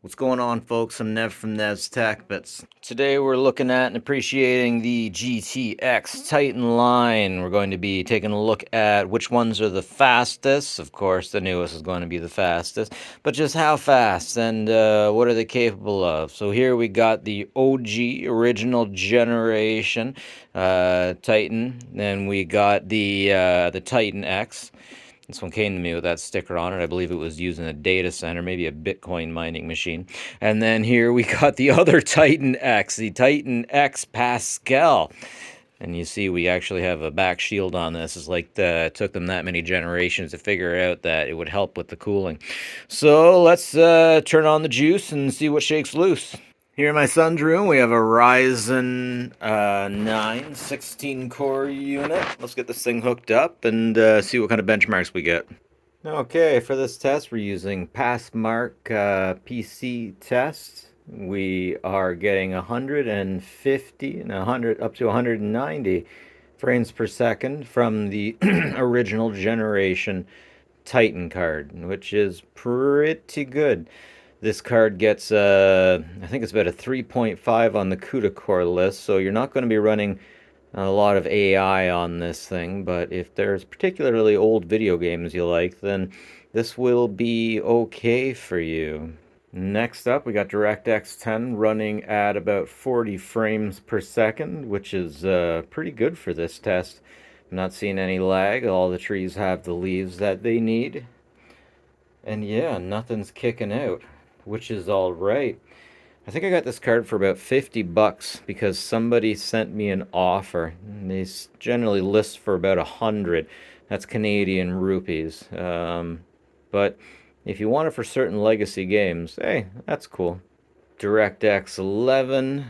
What's going on, folks? I'm Nev from Nev's Tech Bits. Today we're looking at and appreciating the GTX Titan line. We're going to be taking a look at which ones are the fastest. Of course, the newest is going to be the fastest, but just how fast and what are they capable of? So here we got the OG original generation Titan, then we got the Titan X. This one came to me with that sticker on it. I believe it was used in a data center, maybe a Bitcoin mining machine. And then here we got the other Titan X, the Titan X Pascal. And you see we actually have a back shield on this. It's like it took them that many generations to figure out that it would help with the cooling. So let's turn on the juice and see what shakes loose. Here in my son's room, we have a Ryzen 9 16-core unit. Let's get this thing hooked up and see what kind of benchmarks we get. Okay, for this test, we're using Passmark PC test. We are getting 150 and 100 up to 190 frames per second from the original generation Titan card, which is pretty good. This card gets, I think it's about a 3.5 on the CUDA Core list, so you're not going to be running a lot of AI on this thing, but if there's particularly old video games you like, then this will be okay for you. Next up, we got DirectX 10 running at about 40 frames per second, which is pretty good for this test. I'm not seeing any lag. All the trees have the leaves that they need. And yeah, nothing's kicking out, which is all right. I think I got this card for about 50 bucks because somebody sent me an offer. They generally list for about 100. That's Canadian rupees. But if you want it for certain legacy games, hey, that's cool. DirectX 11.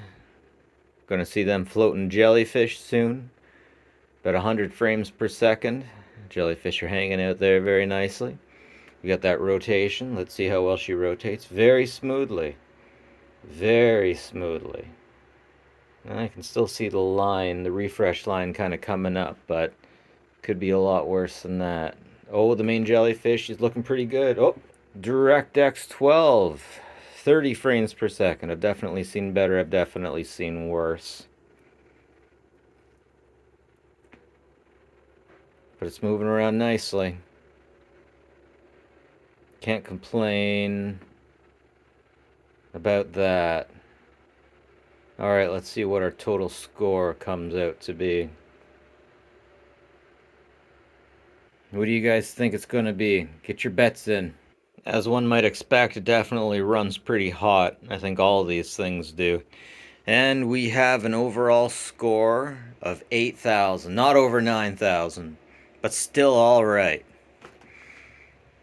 Gonna see them floating jellyfish soon. About 100 frames per second. Jellyfish are hanging out there very nicely. We got that rotation. Let's see how well she rotates. Very smoothly. Very smoothly. And I can still see the line, the refresh line kind of coming up, but could be a lot worse than that. Oh, the main jellyfish is looking pretty good. Oh, DirectX 12. 30 frames per second. I've definitely seen better. I've definitely seen worse. But it's moving around nicely. Can't complain about that. Alright, let's see what our total score comes out to be. What do you guys think it's going to be? Get your bets in. As one might expect, it definitely runs pretty hot. I think all of these things do. And we have an overall score of 8,000. Not over 9,000, but still alright.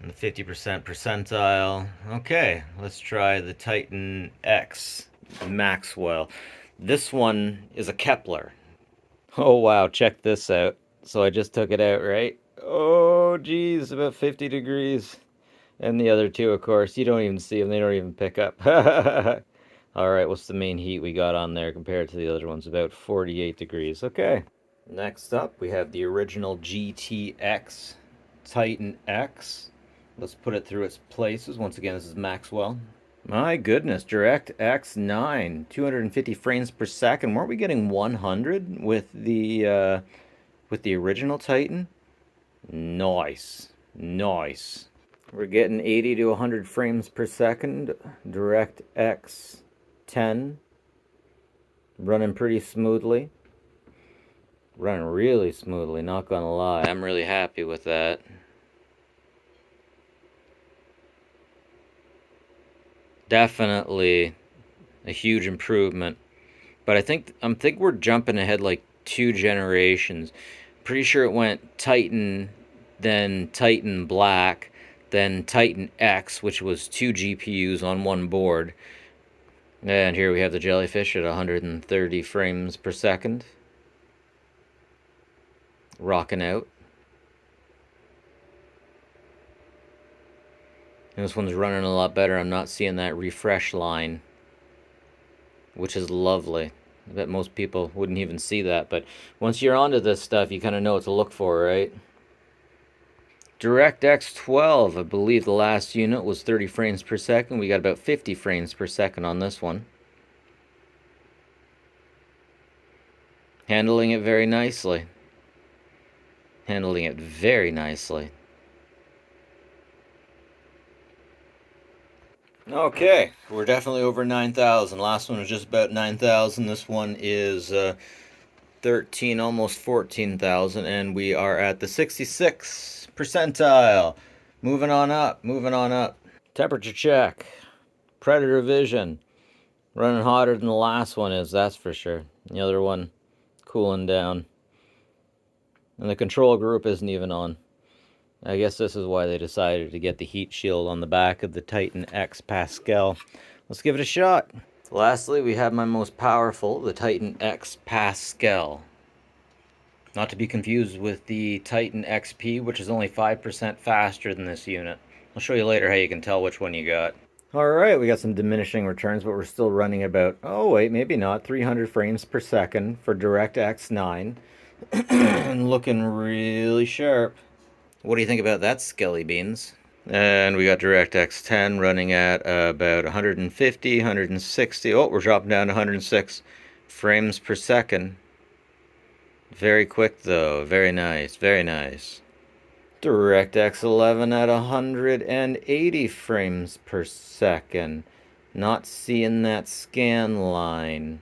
In the 50% percentile. Okay, let's try the Titan X Maxwell. This one is a Kepler. Oh wow, check this out. So I just took it out, right? Oh geez, about 50 degrees. And the other two, of course, you don't even see them. They don't even pick up. Alright, what's the main heat we got on there compared to the other ones? About 48 degrees. Okay. Next up, we have the original GTX Titan X. Let's put it through its places. Once again, this is Maxwell. My goodness, DirectX 9, 250 frames per second. Weren't we getting 100 with the original Titan? Nice, nice. We're getting 80 to 100 frames per second. DirectX 10, running pretty smoothly. Running really smoothly, not gonna lie. I'm really happy with that. Definitely a huge improvement. But I think we're jumping ahead like 2 generations. Pretty sure it went Titan, then Titan Black, then Titan X, which was 2 GPUs on one board. And here we have the jellyfish at 130 frames per second. Rocking out. And this one's running a lot better. I'm not seeing that refresh line, which is lovely. I bet most people wouldn't even see that, but once you're onto this stuff, you kind of know what to look for, right? DirectX 12, I believe the last unit was 30 frames per second. We got about 50 frames per second on this one. Handling it very nicely. Handling it very nicely. Okay, we're definitely over 9,000. Last one was just about 9,000. This one is 13, almost 14,000, and we are at the 66th percentile. Moving on up, moving on up. Temperature check. Predator vision. Running hotter than the last one is, that's for sure. The other one cooling down. And the control group isn't even on. I guess this is why they decided to get the heat shield on the back of the Titan X Pascal. Let's give it a shot. Lastly, we have my most powerful, the Titan X Pascal. Not to be confused with the Titan XP, which is only 5% faster than this unit. I'll show you later how you can tell which one you got. Alright, we got some diminishing returns, but we're still running about, oh wait, maybe not, 300 frames per second for DirectX 9. And looking really sharp. What do you think about that, Skelly Beans? And we got DirectX 10 running at about 150, 160. Oh, we're dropping down to 106 frames per second. Very quick though. Very nice. Very nice. DirectX 11 at 180 frames per second. Not seeing that scan line,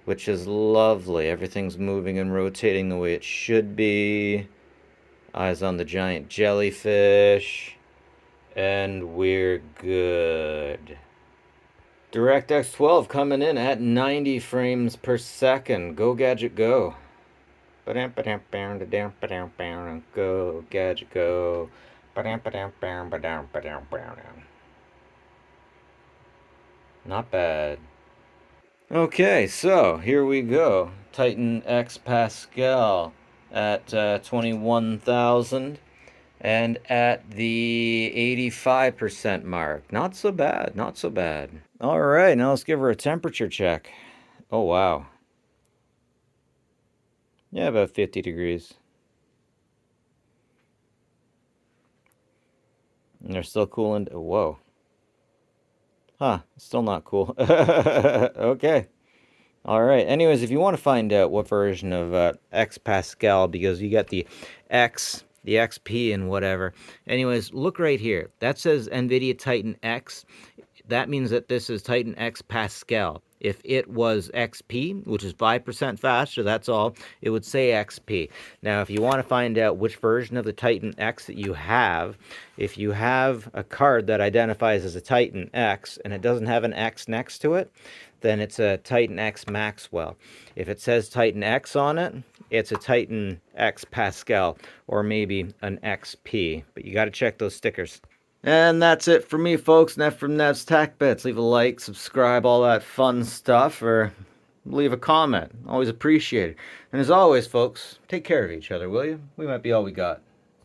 which is lovely. Everything's moving and rotating the way it should be. Eyes on the giant jellyfish. And we're good. DirectX 12 coming in at 90 frames per second. Go Gadget go. Go Gadget go. Not bad. Okay, so here we go. Titan X Pascal at 21,000 and at the 85% mark. Not so bad, not so bad. All right, now let's give her a temperature check. Oh, wow. Yeah, about 50 degrees. And they're still cooling. Whoa. Huh, still not cool. Okay. All right. Anyways, if you want to find out what version of X Pascal, because you got the X, the XP, and whatever. Anyways, look right here. That says NVIDIA Titan X. That means that this is Titan X Pascal. If it was XP, which is 5% faster, that's all, it would say XP. Now, if you want to find out which version of the Titan X that you have, if you have a card that identifies as a Titan X and it doesn't have an X next to it, then it's a Titan X Maxwell. If it says Titan X on it, it's a Titan X Pascal, or maybe an XP. But you got to check those stickers. And that's it for me, folks. Nev from Nev's Tech Bits. Leave a like, subscribe, all that fun stuff, or leave a comment. Always appreciate it. And as always, folks, take care of each other, will you? We might be all we got.